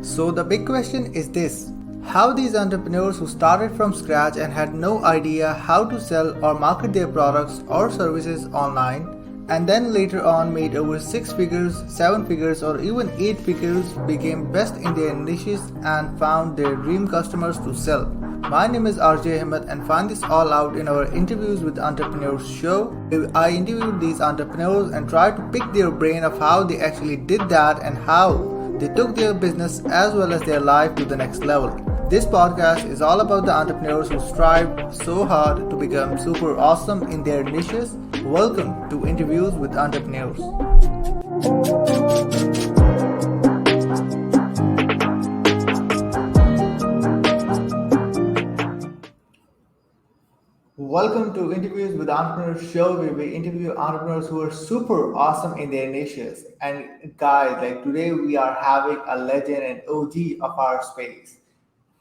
So the big question is this: how these entrepreneurs who started from scratch and had no idea how to sell or market their products or services online and then later on made over 6 figures, 7 figures or even 8 figures, became best in their niches and found their dream customers to sell. My name is RJ Ahmed and find this all out in our Interviews with Entrepreneurs show. I interviewed these entrepreneurs and tried to pick their brain of how they actually did that and how they took their business as well as their life to the next level. This podcast is all about the entrepreneurs who strive so hard to become super awesome in their niches. Welcome to Interviews with Entrepreneurs. Welcome to Interviews with Entrepreneurs show where we interview entrepreneurs who are super awesome in their niches. And guys, like today we are having a legend and OG of our space,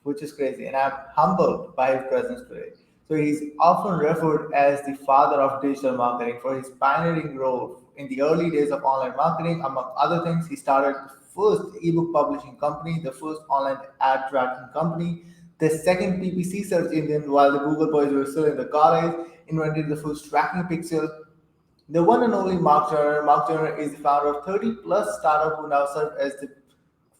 which is crazy. And I'm humbled by his presence today. So he's often referred as the father of digital marketing for his pioneering role in the early days of online marketing. Among other things, he started the first ebook publishing company, the first online ad tracking company, the second PPC search engine while the Google boys were still in the college, invented the first tracking pixel, the one and only Mark Joyner. Mark Joyner is the founder of 30 plus startup who now serve as the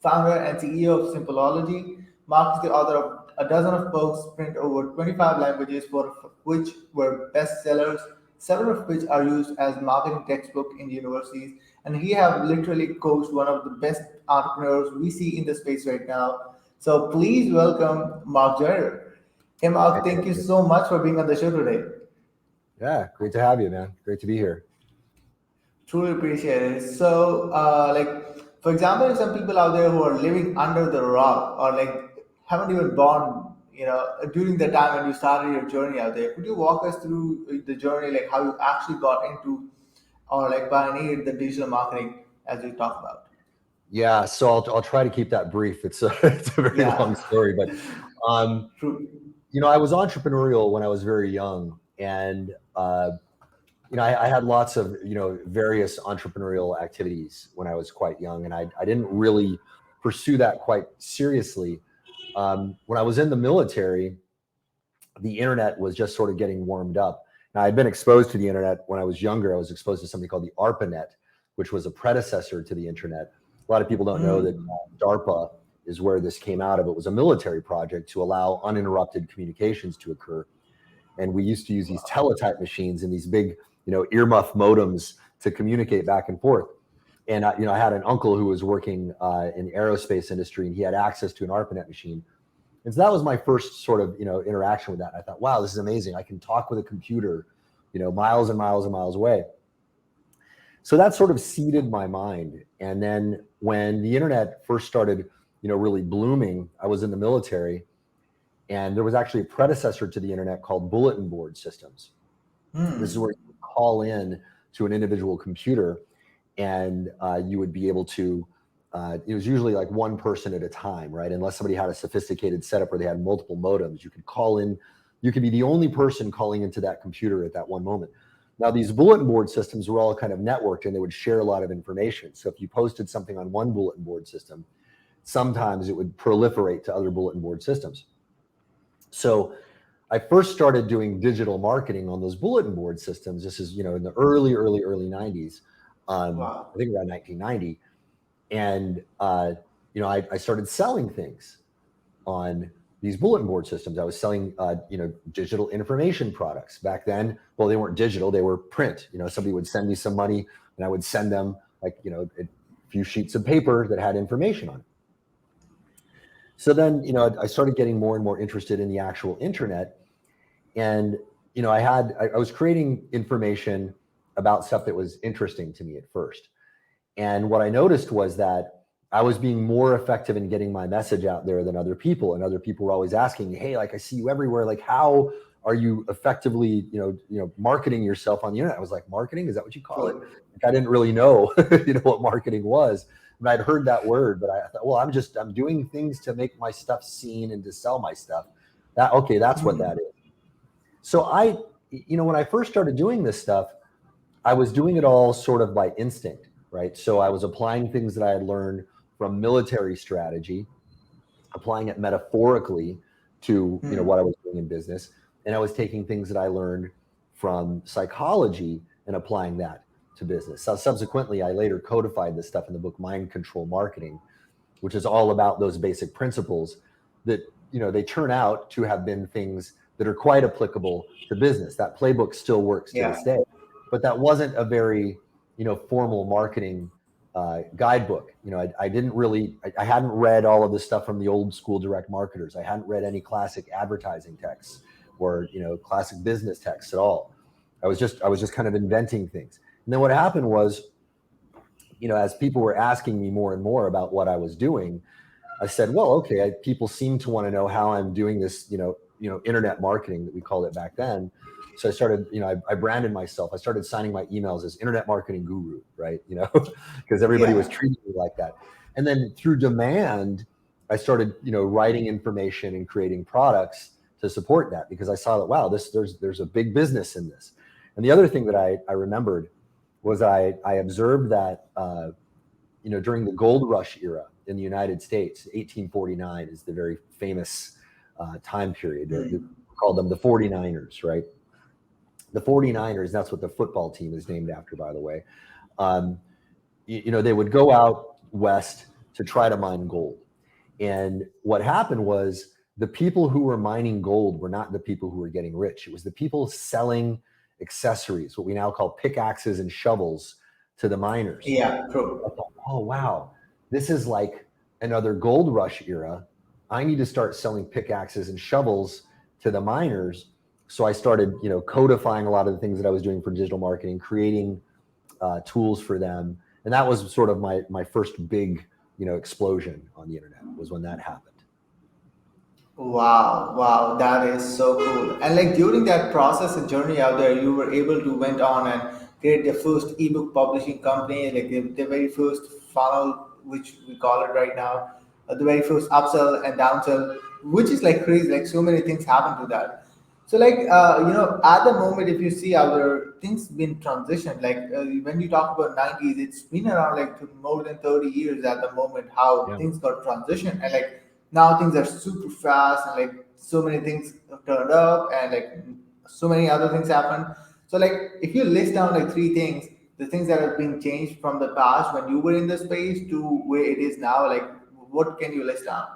founder and CEO of Simpleology. Mark is the author of a dozen of books, print over 25 languages, four of which were bestsellers, several of which are used as marketing textbook in universities. And he have literally coached one of the best entrepreneurs we see in the space right now. So please welcome Mark Joyner. Hey Mark, thank you so much for being on the show today. Yeah, great to have you, man. Great to be here. Truly appreciate it. So, for example, some people out there who are living under the rock or like haven't even born, during the time when you started your journey out there, could you walk us through the journey, like how you actually got into or like pioneered the digital marketing as we talked about? Yeah, so I'll try to keep that brief. It's a it's a very Yeah, long story, but um, true. I was entrepreneurial when I was very young, and I had lots of various entrepreneurial activities when I was quite young, and I didn't really pursue that quite seriously. When I was in the military, the internet was just sort of getting warmed up. Now, I'd been exposed to the internet when I was younger. I was exposed to something called the ARPANET, which was a predecessor to the internet. A lot of people don't know that Mm. DARPA is where this came out of. It was a military project to allow uninterrupted communications to occur. And we used to use these teletype machines and these big, earmuff modems to communicate back and forth. And I had an uncle who was working in the aerospace industry, and he had access to an ARPANET machine. And so that was my first sort of, interaction with that. And I thought, wow, this is amazing. I can talk with a computer, miles and miles and miles away. So that sort of seeded my mind. And then when the internet first started, really blooming, I was in the military, and there was actually a predecessor to the internet called bulletin board systems. This is Mm. where you would call in to an individual computer, and you would be able to it was usually like one person at a time, right? Unless somebody had a sophisticated setup where they had multiple modems, you could call in, you could be the only person calling into that computer at that one moment. Now, these bulletin board systems were all kind of networked, and they would share a lot of information. So if you posted something on one bulletin board system, sometimes it would proliferate to other bulletin board systems. So I first started doing digital marketing on those bulletin board systems. This is, in the early 90s, Wow. I think around 1990. And I started selling things on these bulletin board systems. I was selling digital information products back then. Well, they weren't digital, they were print. Somebody would send me some money, and I would send them a few sheets of paper that had information on it. So then I started getting more and more interested in the actual internet. And I was creating information about stuff that was interesting to me at first. And what I noticed was that I was being more effective in getting my message out there than other people. And other people were always asking me, hey, like, I see you everywhere. Like, how are you effectively, marketing yourself on the internet? I was like, marketing, is that what you call it? True. Like, I didn't really know, what marketing was. And I'd heard that word, but I thought, well, I'm doing things to make my stuff seen and to sell my stuff. Okay, that's what that Mm. is. So when I first started doing this stuff, I was doing it all sort of by instinct, right? So I was applying things that I had learned from military strategy, applying it metaphorically to what I was doing in business, and I was taking things that I learned from psychology and applying that to business. So subsequently, I later codified this stuff in the book Mind Control Marketing, which is all about those basic principles that they turn out to have been things that are quite applicable to business. That playbook still works to Yeah. this day, but that wasn't a very formal marketing guidebook. I didn't really, I hadn't read all of this stuff from the old school direct marketers. I hadn't read any classic advertising texts or classic business texts at all. I was just kind of inventing things. And then what happened was, as people were asking me more and more about what I was doing, I said, well, okay, people seem to want to know how I'm doing this, internet marketing that we called it back then. So I started, I branded myself. I started signing my emails as internet marketing guru, right? Because everybody was treating me like that. And then through demand, I started, writing information and creating products to support that, because I saw that, wow, there's a big business in this. And the other thing that I remembered was I observed that, during the gold rush era in the United States, 1849 is the very famous time period. They called them the 49ers, right? The 49ers, that's what the football team is named after, by the way. They would go out west to try to mine gold. And what happened was the people who were mining gold were not the people who were getting rich. It was the people selling accessories, what we now call pickaxes and shovels, to the miners. Yeah, true. I thought, oh, wow, this is like another gold rush era. I need to start selling pickaxes and shovels to the miners. So I started, codifying a lot of the things that I was doing for digital marketing, creating tools for them. And that was sort of my first big, explosion on the internet, was when that happened. Wow, wow, that is so cool. And like during that process and journey out there, you were able to went on and create the first ebook publishing company, like the very first funnel, which we call it right now, the very first upsell and downsell, which is like crazy. Like so many things happen to that. So like at the moment, if you see our things been transitioned, like when you talk about 90s, it's been around like more than 30 years at the moment how Yeah. things got transitioned, and like now things are super fast and like so many things have turned up and like so many other things happen. So like if you list down like three things, the things that have been changed from the past when you were in the space to where it is now, like what can you list down?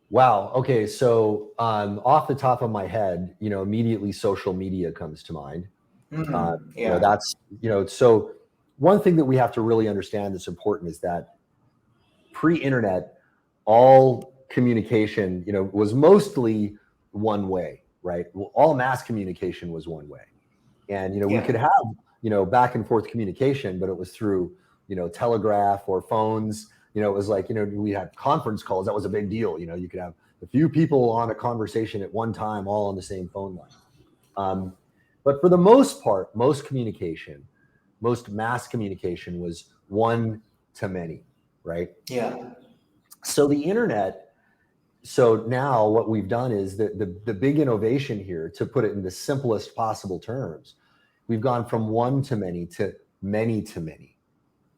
Wow. Okay. So off the top of my head, immediately social media comes to mind. Yeah. That's, so one thing that we have to really understand that's important is that pre-internet, all communication, was mostly one way, right? Well, all mass communication was one way. And, we Yeah. could have, back and forth communication, but it was through, telegraph or phones. It was like, we had conference calls. That was a big deal. You could have a few people on a conversation at one time, all on the same phone line. But for the most part, most mass communication was one to many, right? Yeah. So the internet, so now what we've done is the big innovation here, to put it in the simplest possible terms, we've gone from one to many to many to many.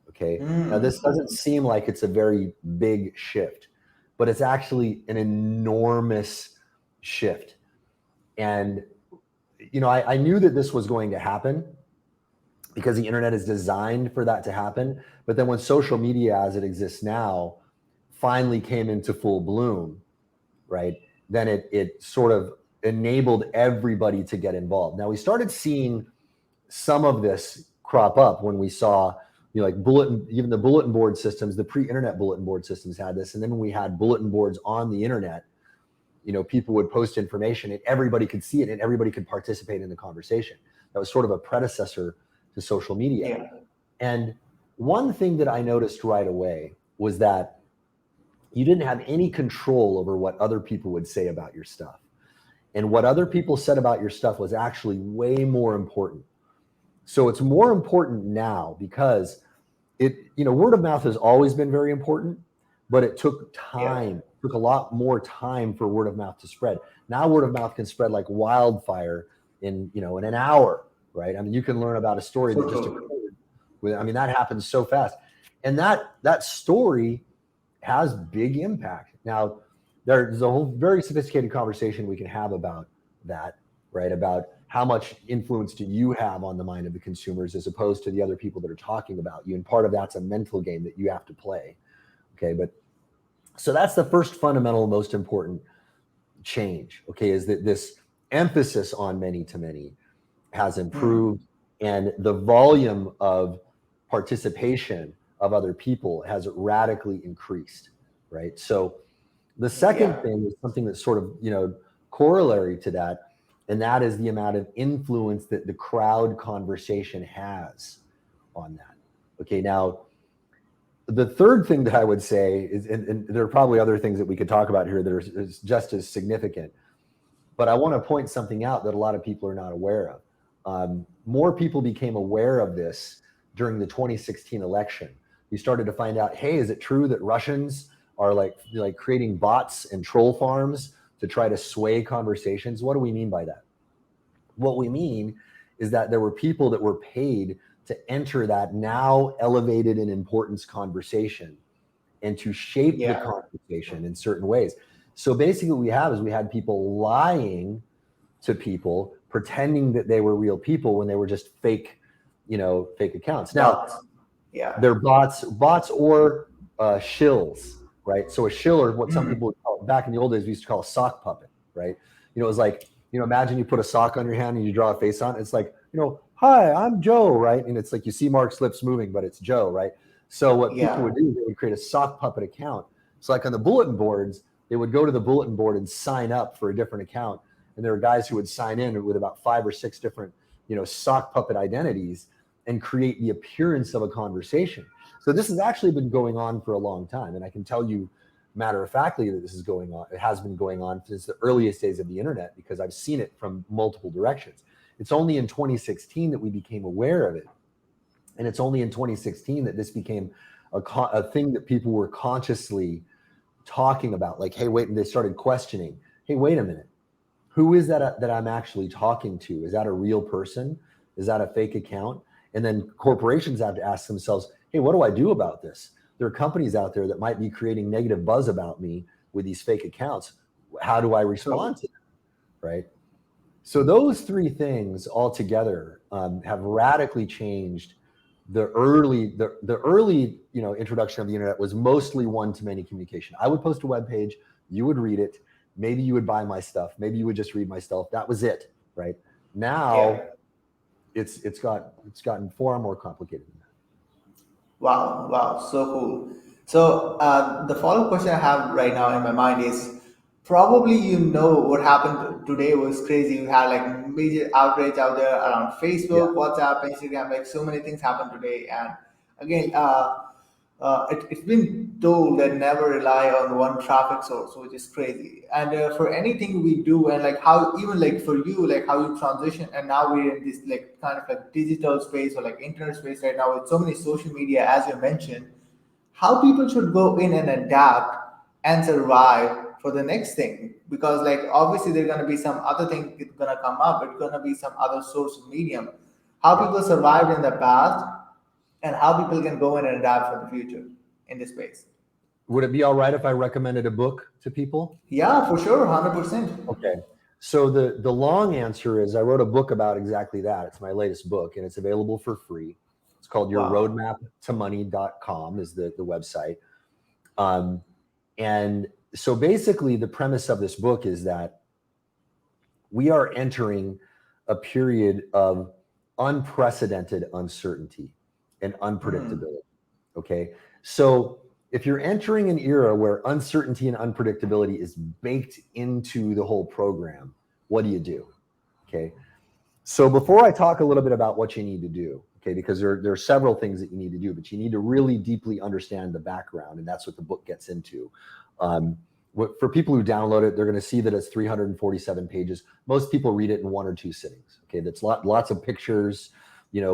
Okay. Now this doesn't seem like it's a very big shift, but it's actually an enormous shift. And, I knew that this was going to happen because the internet is designed for that to happen. But then when social media as it exists now finally came into full bloom, right, then it sort of enabled everybody to get involved. Now we started seeing some of this crop up when we saw, like even the bulletin board systems, the pre-internet bulletin board systems had this. And then when we had bulletin boards on the internet, people would post information and everybody could see it and everybody could participate in the conversation. That was sort of a predecessor to social media. Yeah. And one thing that I noticed right away was that you didn't have any control over what other people would say about your stuff. And what other people said about your stuff was actually way more important. So it's more important now because word of mouth has always been very important, but it took Yeah. time, took a lot more time for word of mouth to spread. Now word of mouth can spread like wildfire in an hour, right? I mean, you can learn about a story So that just true. occurred that happens so fast. And that story has big impact. Now, there's a whole very sophisticated conversation we can have about that, right? About how much influence do you have on the mind of the consumers as opposed to the other people that are talking about you. And part of that's a mental game that you have to play. Okay. But so that's the first fundamental, most important change. Okay. Is that this emphasis on many to many has Hmm. improved, and the volume of participation of other people has radically increased, right? So the second Yeah. thing is something that's sort of, corollary to that, and that is the amount of influence that the crowd conversation has on that. Okay, now the third thing that I would say is, and there are probably other things that we could talk about here that are just as significant, but I want to point something out that a lot of people are not aware of. More people became aware of this during the 2016 election. We started to find out, hey, is it true that Russians are like creating bots and troll farms to try to sway conversations? What do we mean by that? What we mean is that there were people that were paid to enter that now elevated in importance conversation and to shape the Yeah. conversation in certain ways. So basically, what we have is we had people lying to people, pretending that they were real people when they were just fake, fake accounts. Now, But yeah. they're bots or shills, right? So a shill, or what some Hmm. people would call, back in the old days, we used to call a sock puppet, right? It was like, imagine you put a sock on your hand and you draw a face on it. It's like, hi, I'm Joe, right? And it's like you see Mark's lips moving, but it's Joe, right? So what people Yeah. would do, they would create a sock puppet account. So like on the bulletin boards, they would go to the bulletin board and sign up for a different account. And there were guys who would sign in with about 5 or 6 different, sock puppet identities and create the appearance of a conversation. So this has actually been going on for a long time. And I can tell you, matter of factly, that this is going on. It has been going on since the earliest days of the internet because I've seen it from multiple directions. It's only in 2016 that we became aware of it. And it's only in 2016 that this became a thing that people were consciously talking about. Like, hey, wait, and they started questioning, hey, wait a minute. Who is that I'm actually talking to? Is that a real person? Is that a fake account? And then corporations have to ask themselves, hey, what do I do about this? There are companies out there that might be creating negative buzz about me with these fake accounts. How do I respond True. to that? Right. So those three things altogether have radically changed the early introduction of the internet was mostly one-to-many communication. I would post a web page, you would read it, maybe you would buy my stuff, maybe you would just read my stuff. That was it, right? Now Yeah. it's gotten far more complicated than Wow, wow, so cool. So the follow-up question I have right now in my mind is probably what happened today was crazy. You had like major outrage out there around that. Facebook, WhatsApp, Instagram, like so many things happened today. And again, it's been told that never rely on one traffic source, which is crazy. And for anything we do, and like how even like for you, like how you transition, and now we're in this like kind of like digital space or like internet space right now with so many social media, as you mentioned, how people should go in and adapt and survive for the next thing, because like obviously there's gonna be some other thing that's gonna come up. It's gonna be some other source of medium. How Yeah. people survived in the past and how people can go in and adapt for the future in this space. Would it be all right if I recommended a book to people? Yeah, for sure, 100%. Okay. So the long answer is I wrote a book about exactly that. It's my latest book and it's available for free. It's called Your Wow. Roadmap to Money.com is the website. Um, and so basically the premise of this book is that we are entering a period of unprecedented uncertainty and Hmm. unpredictability. Okay. So if you're entering an era where uncertainty and unpredictability is baked into the whole program, what do you do? Okay. So before I talk a little bit about what you need to do, okay, because there are several things that you need to do, but you need to really deeply understand the background, and that's what the book gets into. Um, for people who download it, they're going to see that it's 347 pages. Most people read it in 1 or 2 sittings. Okay, that's lots of pictures,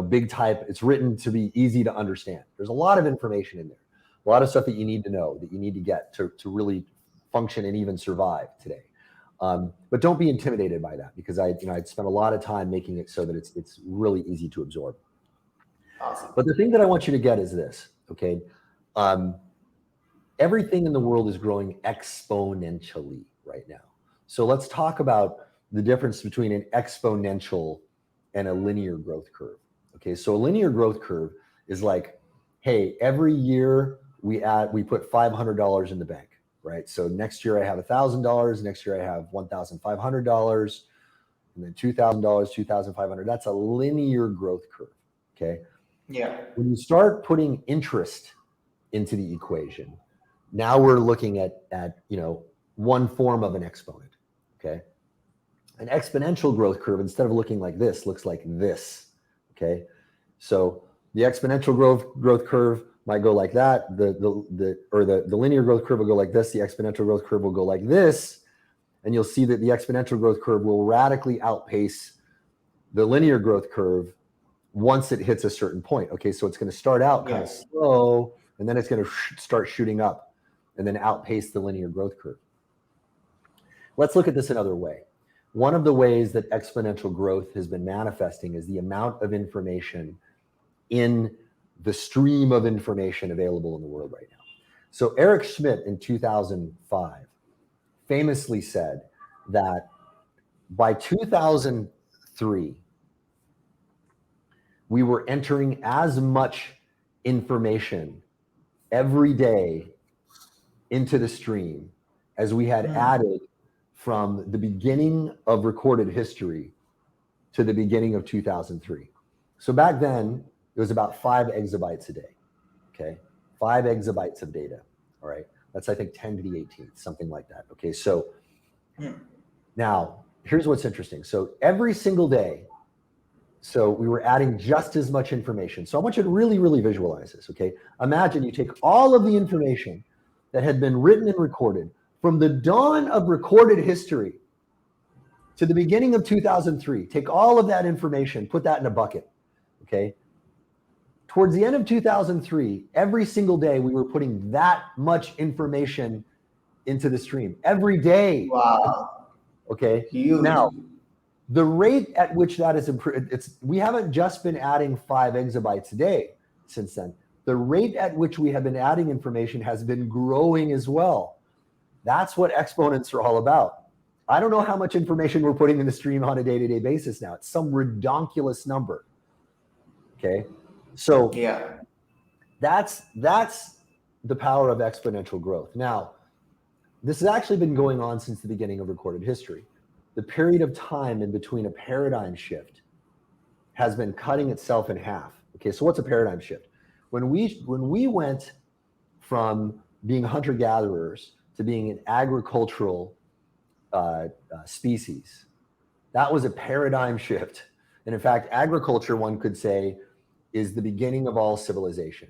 big type. It's written to be easy to understand. There's a lot of information in there, a lot of stuff that you need to know, that you need to get to really function and even survive today. But don't be intimidated by that because I'd spent a lot of time making it so that it's really easy to absorb. Awesome. But the thing that I want you to get is this, okay? Um, everything in the world is growing exponentially right now. So let's talk about the difference between an exponential and a linear growth curve. Okay, so a linear growth curve is like, hey, every year we put $500 in the bank, right? So next year I have $1,000, next year I have $1,500, and then $2,000, 2,500. That's a linear growth curve. Okay. Yeah. When you start putting interest into the equation, now we're looking at one form of an exponent. Okay. An exponential growth curve, instead of looking like this, looks like this. Okay. So the exponential growth curve might go like that. The linear growth curve will go like this. The exponential growth curve will go like this. And you'll see that the exponential growth curve will radically outpace the linear growth curve once it hits a certain point. Okay, so it's going to start out kind of slow, and then it's going to start shooting up and then outpace the linear growth curve. Let's look at this another way. One of the ways that exponential growth has been manifesting is the amount of information in the stream of information available in the world right now. So Eric Schmidt in 2005 famously said that by 2003, we were entering as much information every day into the stream as we had added from the beginning of recorded history to the beginning of 2003. So back then, it was about 5 exabytes a day, okay? 5 exabytes of data, all right? That's, I think, 10 to the 18th, something like that, okay? So now, here's what's interesting. So every single day, so we were adding just as much information. So I want you to really, really visualize this, okay? Imagine you take all of the information that had been written and recorded from the dawn of recorded history to the beginning of 2003. Take all of that information, put that in a bucket, okay? Towards the end of 2003, every single day we were putting that much information into the stream. Every day. Wow. Okay? Huge. Now, the rate at which that is improved, we haven't just been adding 5 exabytes a day since then. The rate at which we have been adding information has been growing as well. That's what exponents are all about. I don't know how much information we're putting in the stream on a day-to-day basis now. It's some redonkulous number. Okay? So yeah, that's the power of exponential growth. Now, this has actually been going on since the beginning of recorded history. The period of time in between a paradigm shift has been cutting itself in half. Okay, so what's a paradigm shift? When we went from being hunter-gatherers to being an agricultural species, that was a paradigm shift. And in fact, agriculture, one could say, is the beginning of all civilization.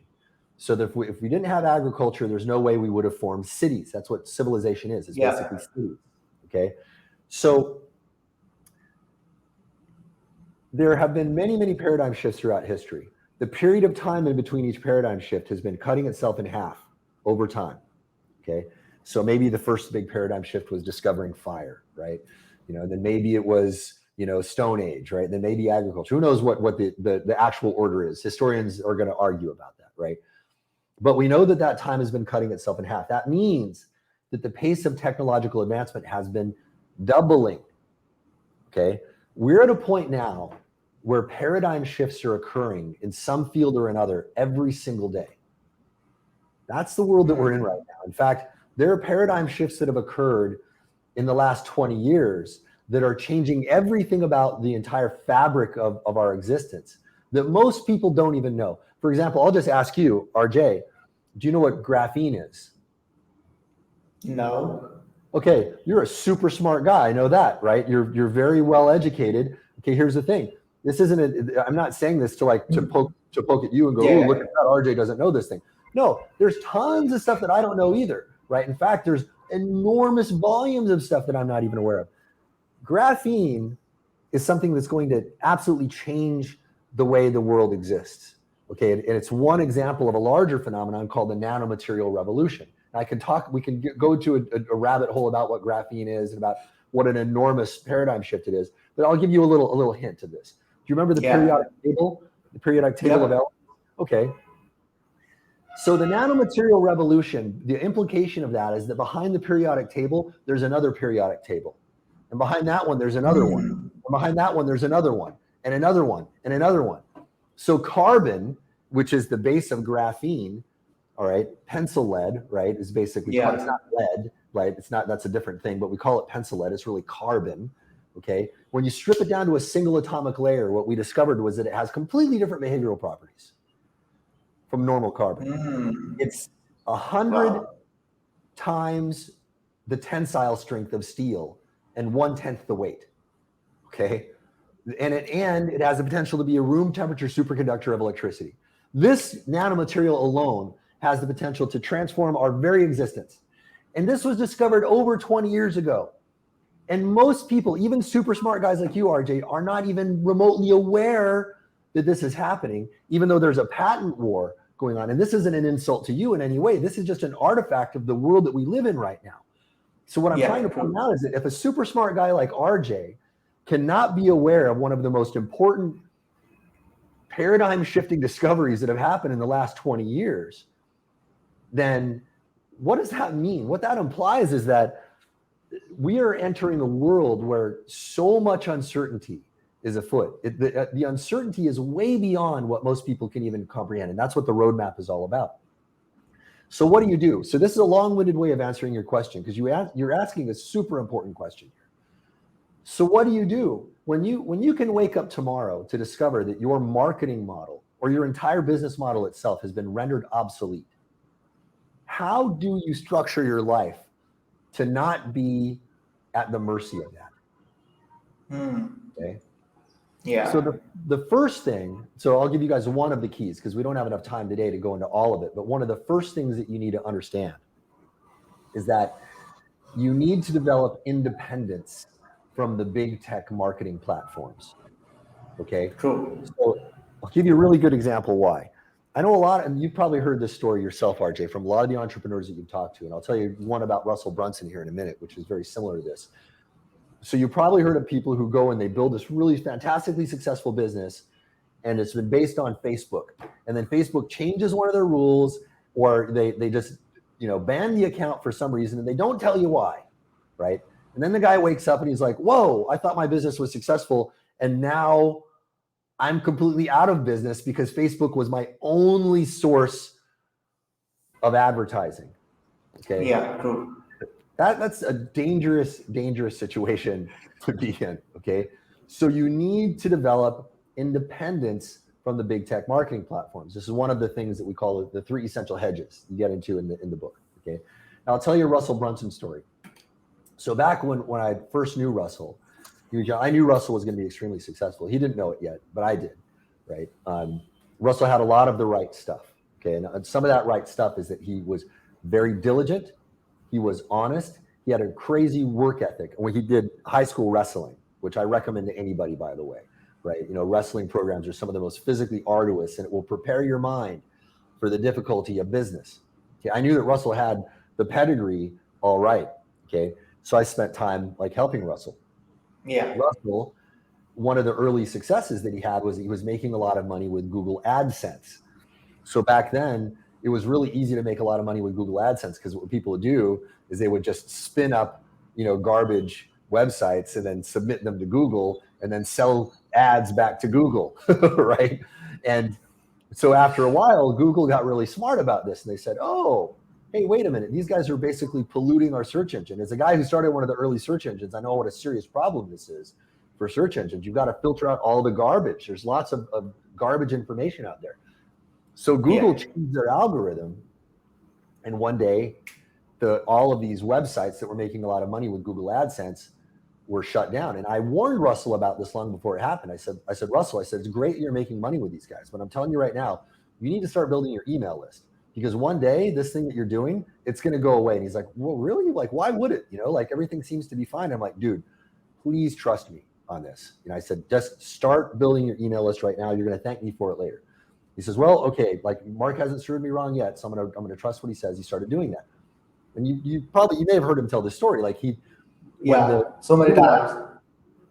So that if we didn't have agriculture, there's no way we would have formed cities. That's what civilization is. It's basically cities. Okay. So there have been many, many paradigm shifts throughout history. The period of time in between each paradigm shift has been cutting itself in half over time. Okay. So maybe the first big paradigm shift was discovering fire, right? Then maybe it was, Stone Age, right? Then maybe agriculture. Who knows what the actual order is? Historians are going to argue about that, right? But we know that time has been cutting itself in half. That means that the pace of technological advancement has been doubling. Okay. We're at a point now where paradigm shifts are occurring in some field or another every single day. That's the world that we're in right now. In fact, there are paradigm shifts that have occurred in the last 20 years that are changing everything about the entire fabric of our existence that most people don't even know. For example, I'll just ask you, RJ, do you know what graphene is? No. Okay, you're a super smart guy. I know that, right? You're very well educated. Okay, here's the thing. This isn't I'm not saying this to poke at you and go, oh, look at that, RJ doesn't know this thing. No, there's tons of stuff that I don't know either, right? In fact, there's enormous volumes of stuff that I'm not even aware of. Graphene is something that's going to absolutely change the way the world exists. Okay, and it's one example of a larger phenomenon called the nanomaterial revolution. And we can go to a rabbit hole about what graphene is and about what an enormous paradigm shift it is. But I'll give you a little hint of this. Do you remember the periodic table? The periodic table of elements? Okay. So the nanomaterial revolution, the implication of that is that behind the periodic table, there's another periodic table. And behind that one, there's another one. And behind that one, there's another one, and another one, and another one. So carbon, which is the base of graphene, all right, pencil lead, right, is basically, it's not lead, right? It's not, that's a different thing, but we call it pencil lead. It's really carbon, okay? When you strip it down to a single atomic layer, what we discovered was that it has completely different behavioral properties from normal carbon. It's 100 times the tensile strength of steel and 1/10 the weight, okay? And it has the potential to be a room temperature superconductor of electricity. This nanomaterial alone has the potential to transform our very existence. And this was discovered over 20 years ago. And most people, even super smart guys like you, RJ, are not even remotely aware that this is happening, even though there's a patent war going on. And this isn't an insult to you in any way. This is just an artifact of the world that we live in right now. So what I'm trying to point out is that if a super smart guy like RJ cannot be aware of one of the most important paradigm shifting discoveries that have happened in the last 20 years, then what does that mean? What that implies is that we are entering a world where so much uncertainty is afoot. The uncertainty is way beyond what most people can even comprehend. And that's what the roadmap is all about. So what do you do? So this is a long-winded way of answering your question, because you're asking a super important question here. So what do you do when you can wake up tomorrow to discover that your marketing model or your entire business model itself has been rendered obsolete? How do you structure your life to not be at the mercy of that? Okay. Yeah. So the first thing, so I'll give you guys one of the keys, because we don't have enough time today to go into all of it, but one of the first things that you need to understand is that you need to develop independence from the big tech marketing platforms. Okay. True. So I'll give you a really good example why. I know a lot, and you've probably heard this story yourself, RJ, from a lot of the entrepreneurs that you've talked to. And I'll tell you one about Russell Brunson here in a minute, which is very similar to this. So you probably heard of people who go and they build this really fantastically successful business, and it's been based on Facebook. And then Facebook changes one of their rules, or they just, ban the account for some reason, and they don't tell you why, right? And then the guy wakes up and he's like, whoa, I thought my business was successful, and now I'm completely out of business because Facebook was my only source of advertising. Okay. Yeah, true. That's a dangerous situation to be in. Okay. So you need to develop independence from the big tech marketing platforms. This is one of the things that we call the 3 essential hedges you get into in the book. Okay. Now I'll tell you a Russell Brunson story. So back when I first knew Russell, I knew Russell was going to be extremely successful. He didn't know it yet, but I did, right? Russell had a lot of the right stuff, okay? And some of that right stuff is that he was very diligent. He was honest. He had a crazy work ethic. When he did high school wrestling, which I recommend to anybody, by the way, right? Wrestling programs are some of the most physically arduous, and it will prepare your mind for the difficulty of business. Okay, I knew that Russell had the pedigree all right, okay? So I spent time helping Russell. Yeah. Russell, one of the early successes that he had was he was making a lot of money with Google AdSense. So back then, it was really easy to make a lot of money with Google AdSense, because what people would do is they would just spin up, garbage websites and then submit them to Google and then sell ads back to Google, right? And so after a while, Google got really smart about this, and they said, oh, hey, wait a minute, these guys are basically polluting our search engine. As a guy who started one of the early search engines, I know what a serious problem this is for search engines. You've got to filter out all the garbage. There's lots of garbage information out there. So Google changed their algorithm, and one day, all of these websites that were making a lot of money with Google AdSense were shut down. And I warned Russell about this long before it happened. I said, Russell, it's great you're making money with these guys, but I'm telling you right now, you need to start building your email list. Because one day, this thing that you're doing, it's going to go away. And he's like, well, really? Why would it? Everything seems to be fine. I'm like, dude, please trust me on this. I said, just start building your email list right now. You're going to thank me for it later. He says, well, okay, Mark hasn't screwed me wrong yet, so I'm going to trust what he says. He started doing that. And you may have heard him tell this story. So many times.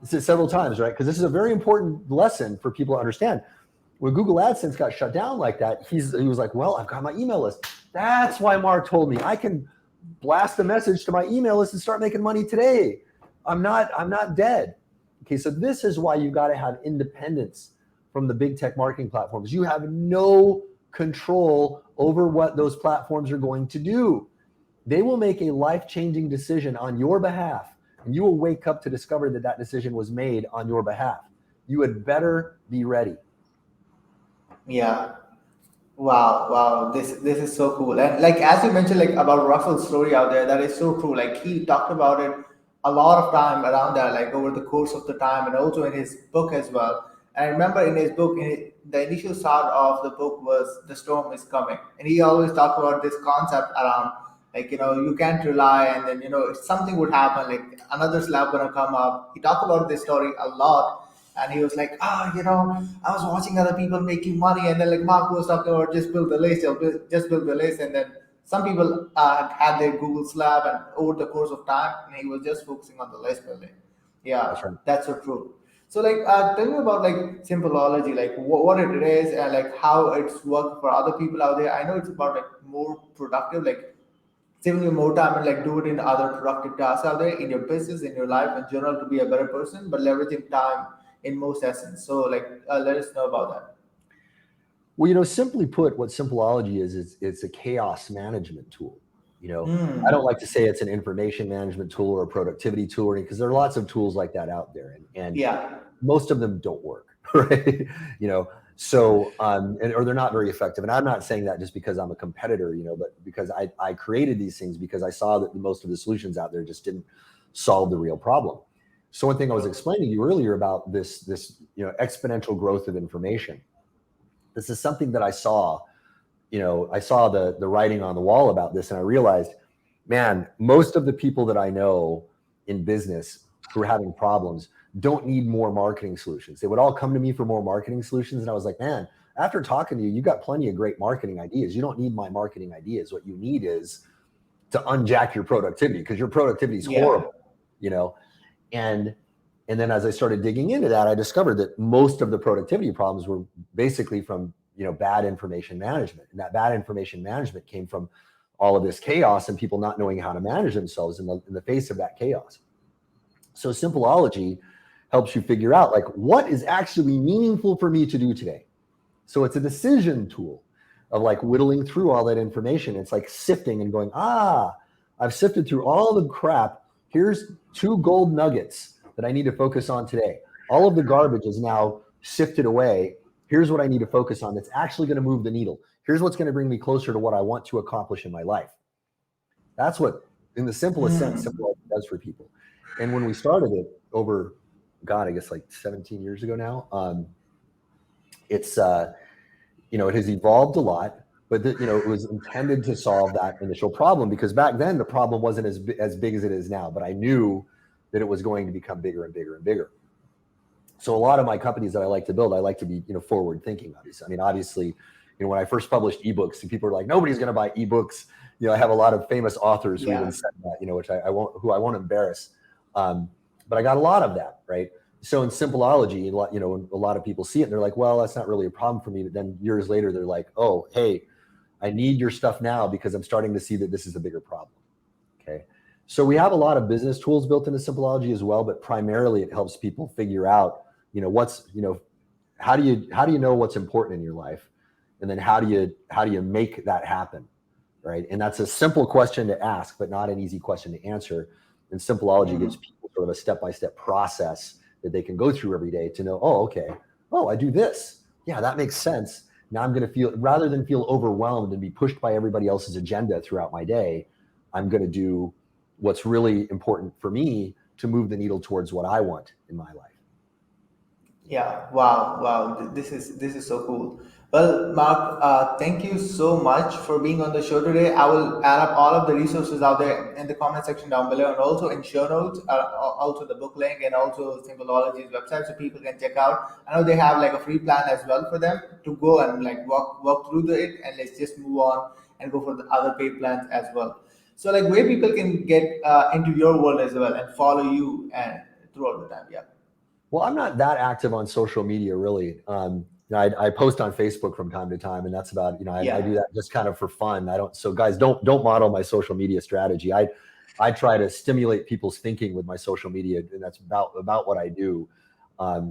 Several times, right? Because this is a very important lesson for people to understand. when Google AdSense got shut down like that, he was like, well, I've got my email list. That's why Mark told me I can blast a message to my email list and start making money today. I'm not dead. Okay, so this is why you got to have independence from the big tech marketing platforms. You have no control over what those platforms are going to do. They will make a life-changing decision on your behalf, and you will wake up to discover that that decision was made on your behalf. You had better be ready. Yeah. Wow, wow, this is so cool. And like as you mentioned, like about Russell's story out there, that is so true. Like he talked about it a lot of time around that, like over the course of the time, and also in his book as well. And I remember in his book, the initial start of the book was the storm is coming, and he always talked about this concept around like you can't rely, and then something would happen, like another slab gonna come up. He talked about this story a lot, and he was like, I was watching other people making money, and then like Mark was talking about just build the list, just build the list, and then some people had their Google Slab, and over the course of time, and he was just focusing on the list building. That's Yeah, right. that's so true. So like, tell me about like Simpleology, like what it is, and like how it's worked for other people out there. I know it's about like more productive, like saving you more time and like do it in other productive tasks out there in your business, in your life in general to be a better person, but leveraging time in most essence. So like, let us know about that. Well, simply put, what Simpleology is, it's a chaos management tool. I don't Hmm. like to say it's an information management tool or a productivity tool, because there are lots of tools like that out there, and Yeah. most of them don't work, right? So or they're not very effective. And I'm not saying that just because I'm a competitor, but because I created these things because I saw that most of the solutions out there just didn't solve the real problem. So one thing I was explaining to you earlier about this exponential growth of information. This is something that I saw. I saw the writing on the wall about this, and I realized, man, most of the people that I know in business who are having problems don't need more marketing solutions. They would all come to me for more marketing solutions, and I was like, man, after talking to you, you got plenty of great marketing ideas. You don't need my marketing ideas. What you need is to unjack your productivity, because your productivity is Yeah. horrible. You know, and and then as I started digging into that, I discovered that most of the productivity problems were basically from bad information management, and that bad information management came from all of this chaos and people not knowing how to manage themselves in the face of that chaos. So Simpleology helps you figure out, like, what is actually meaningful for me to do today. So it's a decision tool of like whittling through all that information. It's like sifting and going, I've sifted through all the crap. Here's 2 gold nuggets that I need to focus on today. All of the garbage is now sifted away. Here's what I need to focus on that's actually going to move the needle. Here's what's going to bring me closer to what I want to accomplish in my life. That's what, in the simplest sense, Hmm. Simple does for people. And when we started it over, God, I guess like 17 years ago now, it's it has evolved a lot, but it was intended to solve that initial problem, because back then the problem wasn't as big as it is now, but I knew that it was going to become bigger and bigger and bigger. So a lot of my companies that I like to build, I like to be forward thinking. Obviously, when I first published ebooks, and people were like, nobody's going to buy ebooks. I have a lot of famous authors who even Yeah. said that, which I won't embarrass. Um, but I got a lot of that, right? So in Simpleology, a lot of people see it and they're like, well, that's not really a problem for me. But then years later, they're like, oh, hey, I need your stuff now because I'm starting to see that this is a bigger problem. Okay. So we have a lot of business tools built into Simpleology as well, but primarily it helps people figure out, what's, how do you know what's important in your life? And then how do you make that happen? Right. And that's a simple question to ask, but not an easy question to answer. And Simpleology gives Hmm. people sort of a step-by-step process that they can go through every day to know, oh, okay, oh, I do this. Yeah, that makes sense. Now I'm going to feel, rather than feel overwhelmed and be pushed by everybody else's agenda throughout my day, I'm going to do what's really important for me to move the needle towards what I want in my life. Yeah, wow, wow. This is so cool. Well, Mark, thank you so much for being on the show today. I will add up all of the resources out there in the comment section down below, and also in show notes, also the book link, and also Symbology's website, so people can check out. I know they have like a free plan as well for them to go and like walk through it, and let's just move on and go for the other paid plans as well. So like where people can get into your world as well and follow you and throughout the time. Yeah. Well, I'm not that active on social media, really. I post on Facebook from time to time, and that's about, I do Yeah. that just kind of for fun. I don't, so guys, don't model my social media strategy. I try to stimulate people's thinking with my social media, and that's about what I do.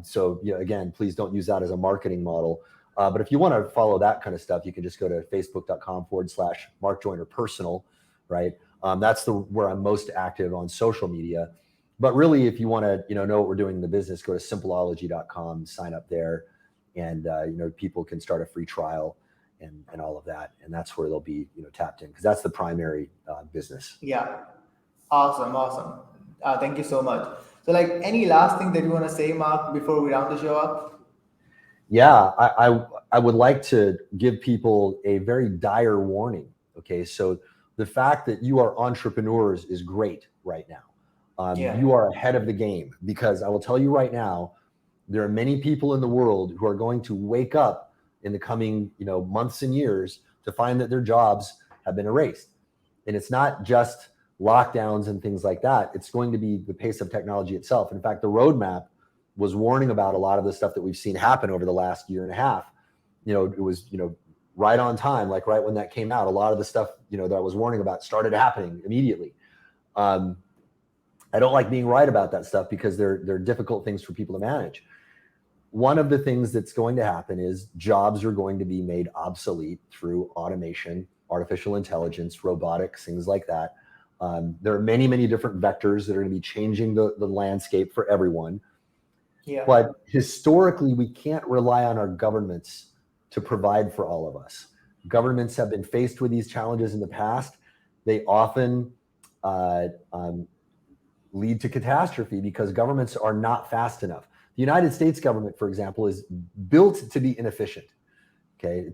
So again, please don't use that as a marketing model. But if you want to follow that kind of stuff, you can just go to facebook.com/Mark Joyner personal, right? That's where I'm most active on social media. But really, if you want to, know what we're doing in the business, go to simpleology.com, sign up there, and people can start a free trial and all of that, and that's where they'll be tapped in, because that's the primary business. Yeah. Awesome. Awesome. Thank you so much. So, like, any last thing that you want to say, Mark, before we round the show up? Yeah, I would like to give people a very dire warning. Okay, so the fact that you are entrepreneurs is great right now. Yeah. You are ahead of the game, because I will tell you right now, there are many people in the world who are going to wake up in the coming months and years to find that their jobs have been erased. And it's not just lockdowns and things like that. It's going to be the pace of technology itself. In fact, the roadmap was warning about a lot of the stuff that we've seen happen over the last year and a half. It was right on time, like right when that came out. A lot of the stuff that I was warning about started happening immediately. um, I don't like being right about that stuff, because they're difficult things for people to manage. One of the things that's going to happen is jobs are going to be made obsolete through automation, artificial intelligence, robotics, things like that. There are many, many different vectors that are going to be changing the landscape for everyone. Yeah. But historically, we can't rely on our governments to provide for all of us. Governments have been faced with these challenges in the past. They often uh, um, lead to catastrophe because governments are not fast enough. The United States government, for example, is built to be inefficient. Okay,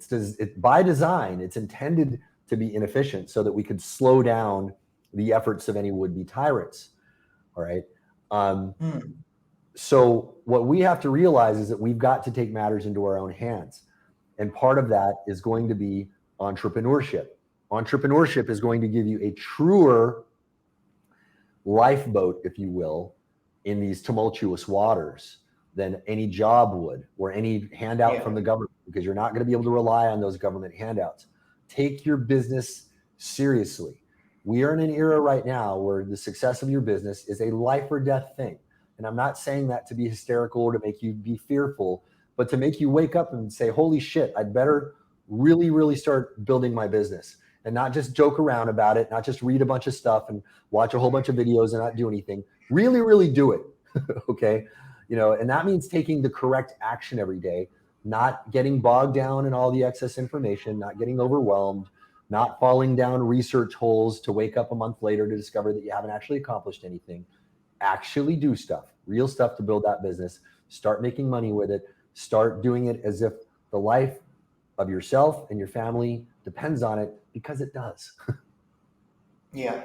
by design, it's intended to be inefficient so that we could slow down the efforts of any would-be tyrants. All right. Um, Hmm. so what we have to realize is that we've got to take matters into our own hands, and part of that is going to be entrepreneurship. Entrepreneurship is going to give you a truer lifeboat, if you will, in these tumultuous waters than any job would, or any handout Yeah. from the government, because you're not going to be able to rely on those government handouts. Take your business seriously. We are in an era right now where the success of your business is a life or death thing. And I'm not saying that to be hysterical or to make you be fearful, but to make you wake up and say, holy shit, I'd better really, really start building my business, and not just joke around about it, not just read a bunch of stuff and watch a whole bunch of videos and not do anything. Really, really do it. Okay. And that means taking the correct action every day, not getting bogged down in all the excess information, not getting overwhelmed, not falling down research holes to wake up a month later to discover that you haven't actually accomplished anything. Actually do stuff, real stuff, to build that business. Start making money with it. Start doing it as if the life of yourself and your family depends on it, because it does. Yeah.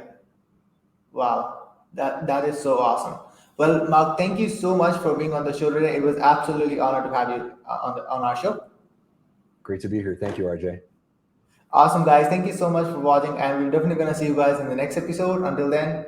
Wow. That is so awesome. Well, Mark, thank you so much for being on the show today. It was absolutely honor to have you on our show. Great to be here. Thank you, RJ. Awesome, guys. Thank you so much for watching, and we're definitely gonna see you guys in the next episode. Until then,